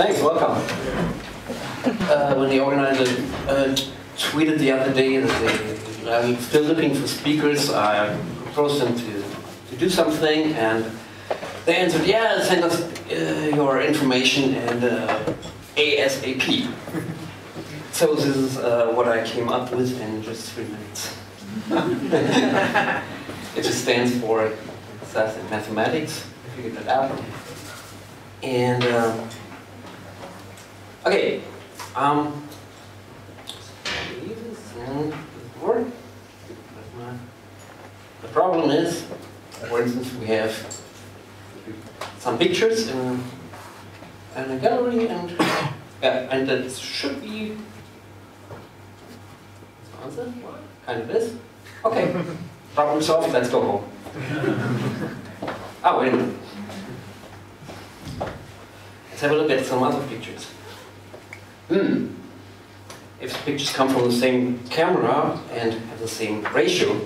Thanks, welcome. When the organizer tweeted the other day that I'm still looking for speakers, I proposed them to do something, and they answered, yeah, send us your information and ASAP. So this is what I came up with in just 3 minutes. It just stands for Sass and mathematics. I figured that out. And okay, the problem is, for instance, we have some pictures in a gallery, and that should be kind of this. Okay, problem solved. Let's go home. Oh, wait a minute. Let's have a look at some other pictures. If the pictures come from the same camera and have the same ratio,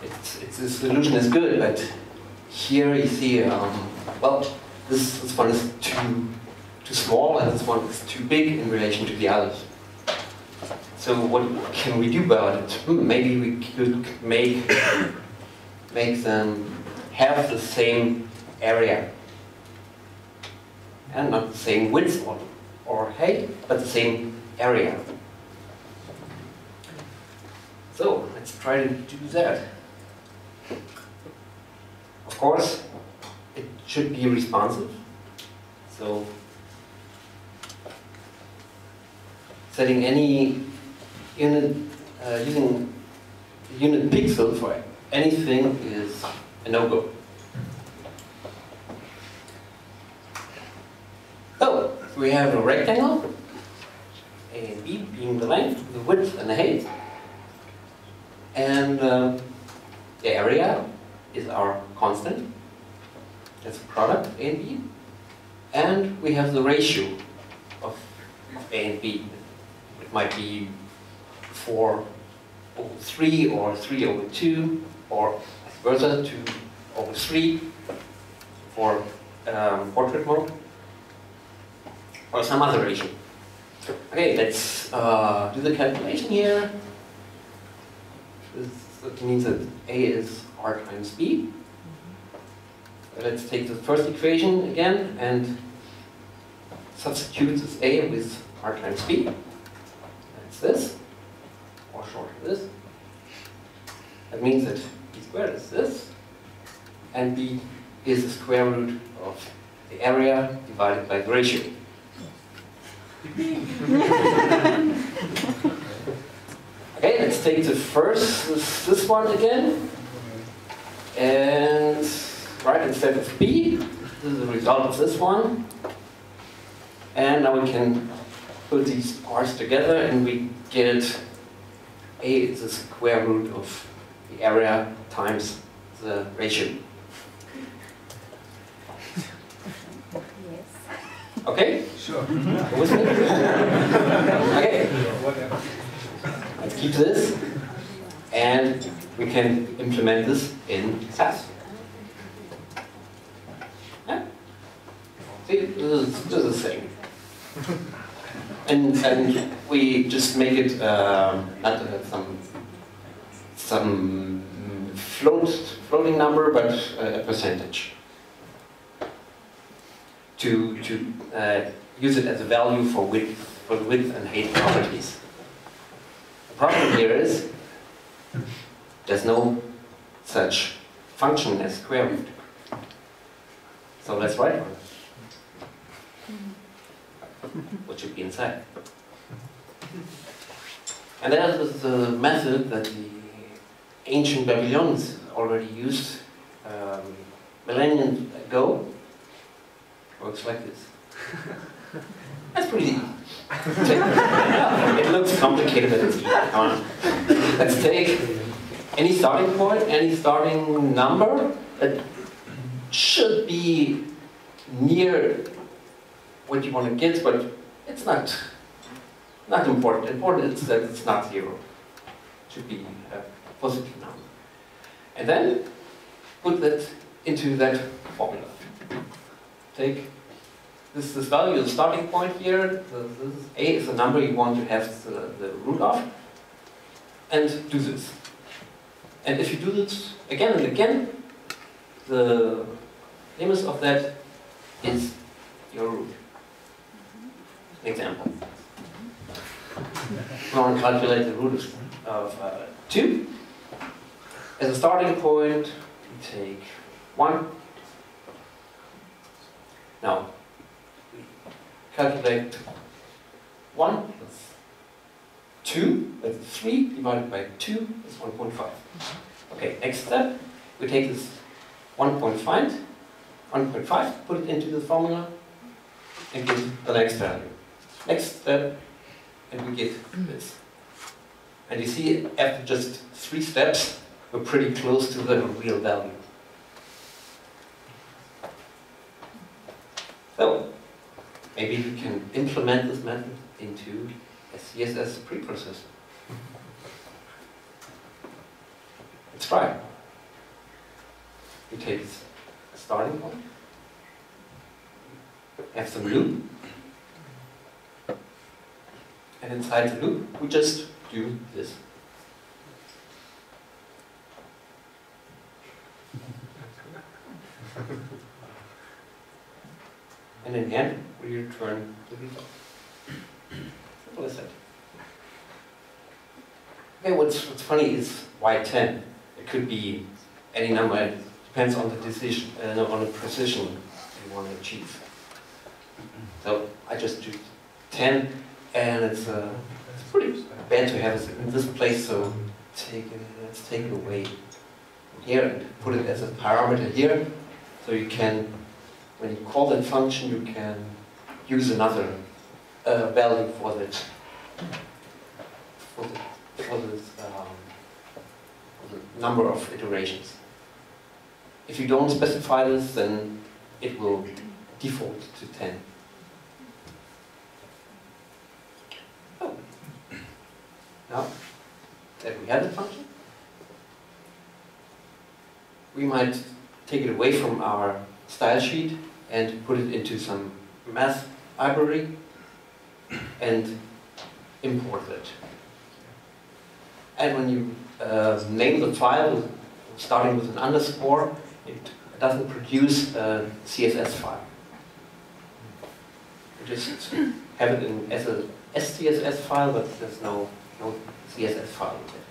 the solution is good, but here you see, well, this one is too small and this one is too big in relation to the others. So what can we do about it? Maybe we could make them have the same area and not the same width or height, but the same area. So let's try to do that. Of course, it should be responsive. So setting any unit, using a unit pixel for anything is a no-go. So we have a rectangle, A and B being the length, the width, and the height. And the area is our constant. That's a product, A and B. And we have the ratio of A and B. It might be 4/3 or 3/2, or vice versa, 2/3 for portrait mode, or some other ratio. Okay, let's do the calculation here. This means that A is R times B. Let's take the first equation again and substitute this A with R times B. That's this, or short of this. That means that B squared is this, and B is the square root of the area divided by the ratio. Okay, let's take the first, this one again, and right, instead of B, this is the result of this one, and now we can put these R's together and we get A is the square root of the area times the ratio. Okay? Sure. With me? Okay. Let's keep this, and we can implement this in Sass. Yeah? See, this is the same. And we just make it not some floating number, but a percentage. To use it as a value for the width and height properties. The problem here is there's no such function as square root. So let's write one. What should be inside? And that is the method that the ancient Babylonians already used millennia ago. Works like this. That's pretty easy. It looks complicated, but it's easy. Come on. Let's take any starting point, any starting number that should be near what you want to get, but it's not important. Important is that it's not 0. It should be a positive number. And then put that into that formula. Take this value is the starting point here. This A is the number you want to have the root of. And do this. And if you do this again and again, the limit of that is your root. An example. We want to calculate the root of 2. As a starting point, we take 1. Now, we calculate 1, that's 2, that's 3, divided by 2, that's 1.5. Okay, next step, we take this 1.5, put it into the formula, and get the next value. Next step, and we get this. And you see, after just 3 steps, we're pretty close to the real value. So, maybe we can implement this method into a CSS preprocessor. Let's try. We take a starting point, have some loop, and inside the loop, we just do this. And in the end, we return the result. Simple as that. Okay, what's funny is why 10? It could be any number. It depends on the decision, on the precision you want to achieve. So I just choose 10, and it's pretty bad to have it in this place. So let's take it away from here and put it as a parameter here, so you can. When you call that function, you can use another value for this number of iterations. If you don't specify this, then it will default to 10. Oh. Now that we have the function, we might take it away from our style sheet and put it into some math library and import it. And when you name the file starting with an underscore, it doesn't produce a CSS file. You just have it as a SCSS file, but there's no CSS file with it.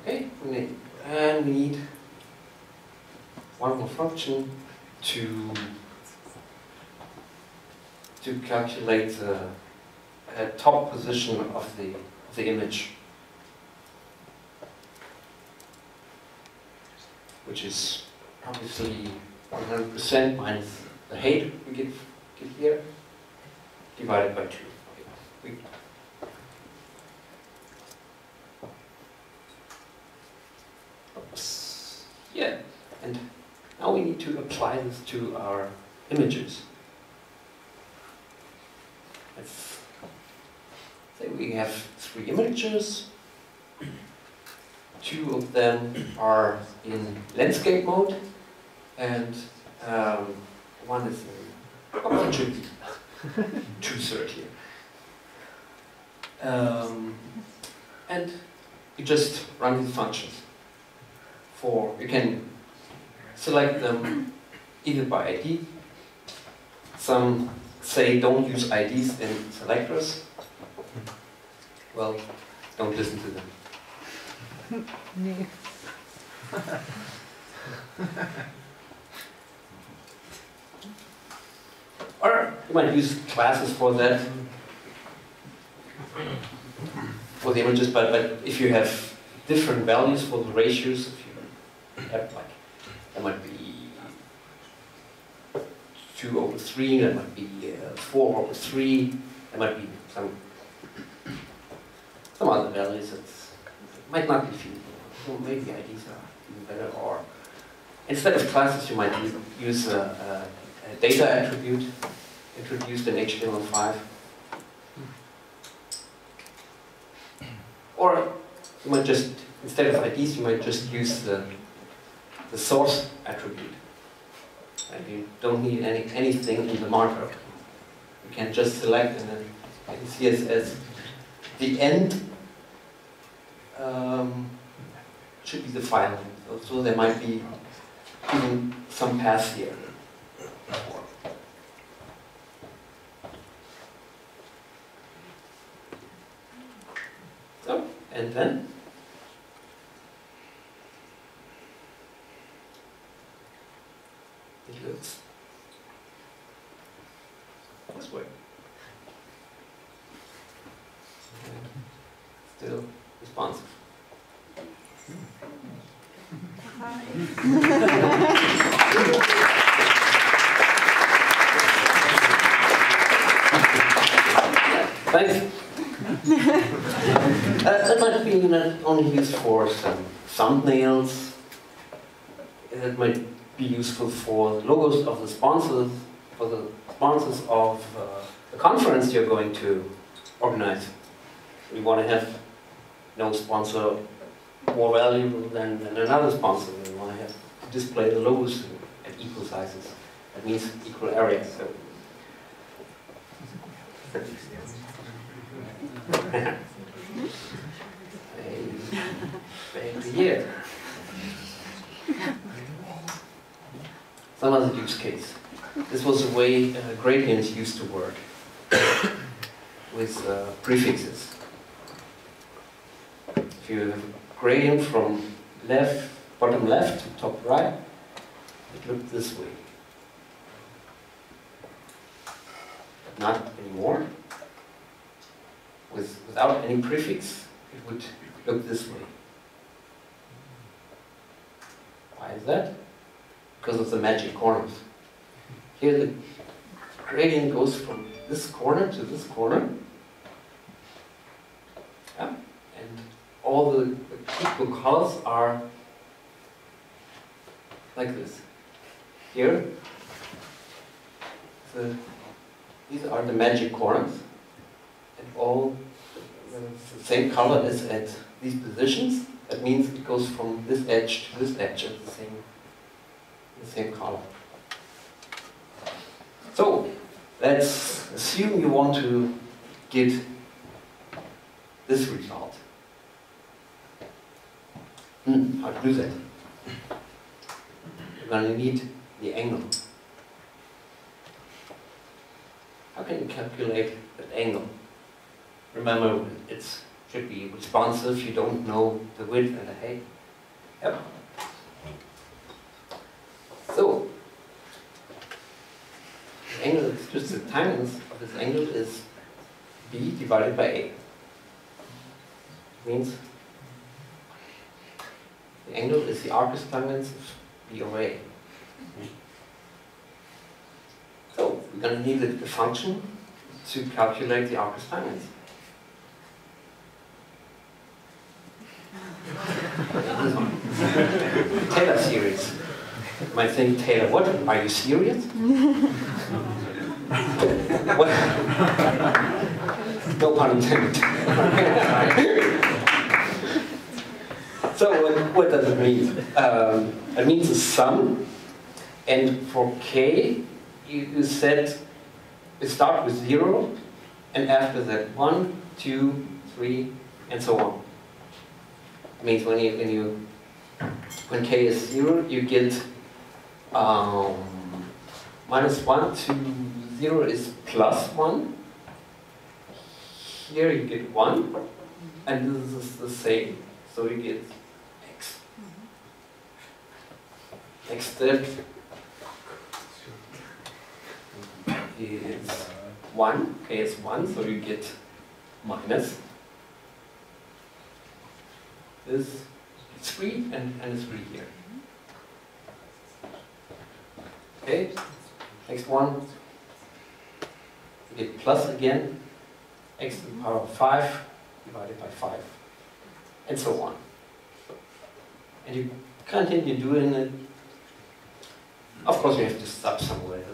Okay, and we need one more function to calculate the top position of the image, which is obviously 100% minus the height we give here, divided by 2. Okay. Oops. Yeah, and now we need to apply this to our images. Let's say we have 3 images. 2 of them are in landscape mode, and one is in, it should be 2/3 here. And you just run these functions. You can select them either by ID. Some say don't use IDs in selectors. Well, don't listen to them. Or you might use classes for that, for the images, but if you have different values for the ratios, if you have that might be 2/3, that might be 4/3, there might be some other values that might not be feasible. So maybe IDs are even better, or instead of classes you might use a data attribute introduced in HTML5. Or you might just, instead of IDs, you might just use the source attribute. And you don't need anything in the markup. You can just select and then in CSS. The end should be the file name. So there might be even some paths here. So, and then it looks this way. Still responsive. Thanks. That might be not only used for some thumbnails. It might be useful for logos of the sponsors, for the sponsors of the conference you're going to organize. We want to have no sponsor more valuable than another sponsor. We want to have to display the logos at equal sizes. That means equal areas. So. Here. Some other use case. This was the way gradients used to work with prefixes. If you have a gradient from bottom left to top right, it looked this way. But not anymore. Without any prefix, it would look this way. Why is that? Because of the magic corners. Here the gradient goes from this corner to this corner. Yeah. And all the equal colors are like this. Here, these are the magic corners. And all the same color is at these positions. That means it goes from this edge to this edge at the same color. So let's assume you want to get this result. How to do that? You're going to need the angle. How can you calculate that angle? Remember, it should be responsive. You don't know the width and the height. Yep. So, the angle is just the tangents of this angle is b divided by a. Means the angle is the arcus tangents of b over a. So, we're going to need a function to calculate the arcus tangents. Taylor series. You might think, Taylor, what? Are you serious? What? No pun intended. So what does it mean? It means a sum, and for k, you set, you start with 0, and after that 1, 2, 3, and so on. It means when k is 0, you get minus 1 to 0 is plus 1. Here you get 1, and this is the same. So you get x. Next step is 1. K is 1, so you get minus. This 3 and a 3 here. Okay, next one, you get plus again, x to the power of 5 divided by 5, and so on. And you continue doing it. Of course, you have to stop somewhere.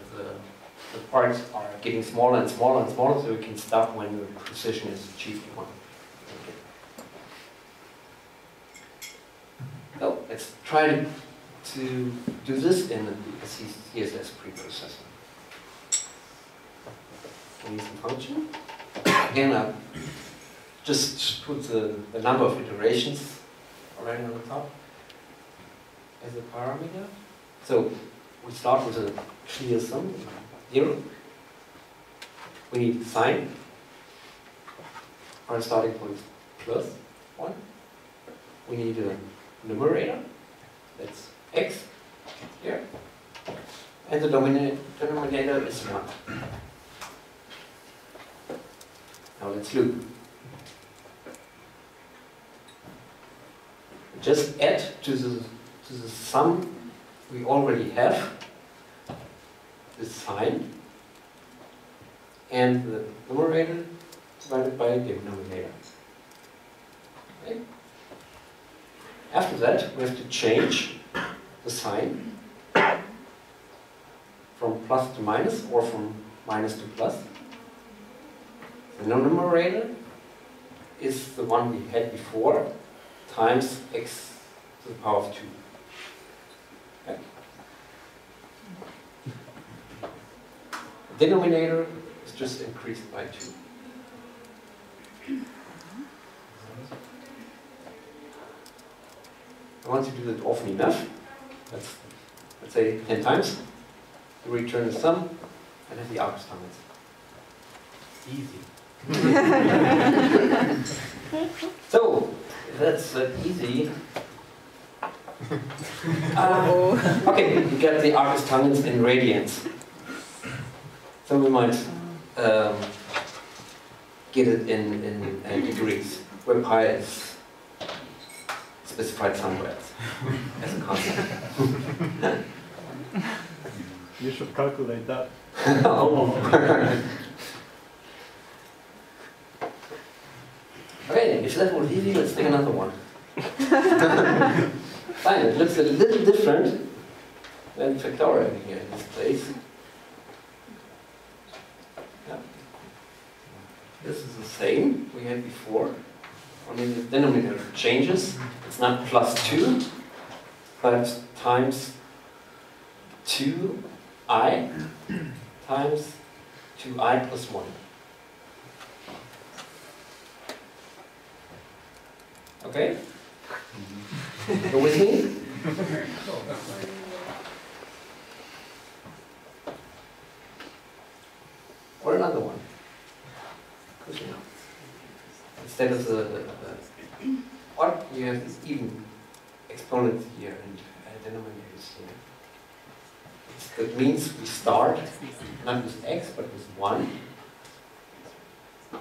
The parts are getting smaller and smaller and smaller, so you can stop when the precision is achieved. So let's try to to do this in a CSS preprocessor. We need some function. Again, I just put the number of iterations already on the top as a parameter. So we start with a clear sum, 0. We need sign. Our starting point is plus 1. We need a numerator, that's x here. And the denominator is 1. Now let's loop. Just add to the sum we already have the sign and the numerator divided by the denominator. Okay. After that, we have to change the sign from plus to minus or from minus to plus. The numerator is the one we had before times x to the power of 2. Okay. The denominator is just increased by 2. And once you do that often enough, let's say 10 times, you return the sum and have the argus times. Easy. So, if that's that easy. Okay, you get the argus tangents in radians. So we might get it in degrees, where pi is specified somewhere as a constant. You should calculate that. Okay, if that was easy, let's take another one. Fine, it looks a little different than factorial here in this place. Yeah. This is the same we had before. Only the denominator changes. It's not plus 2, but times 2i times 2i plus 1. Okay? Go with me? Or another one. Instead of what you have this even exponent here and denominators here. That means we start not with x but with 1.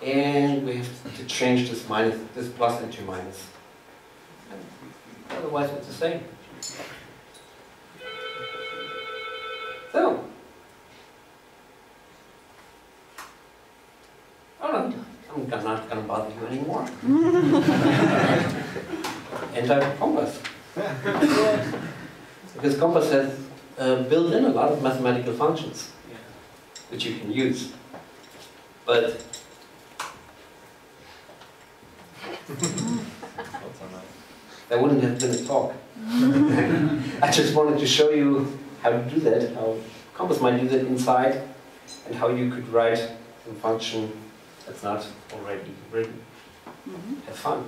And we have to change this plus into minus. Otherwise it's the same. So, I'm not going to bother you anymore. Enter Compass. Because Compass has built in a lot of mathematical functions which you can use. But that wouldn't have been a talk. I just wanted to show you how to do that, how Compass might do that inside, and how you could write a function that's not already written. Have fun.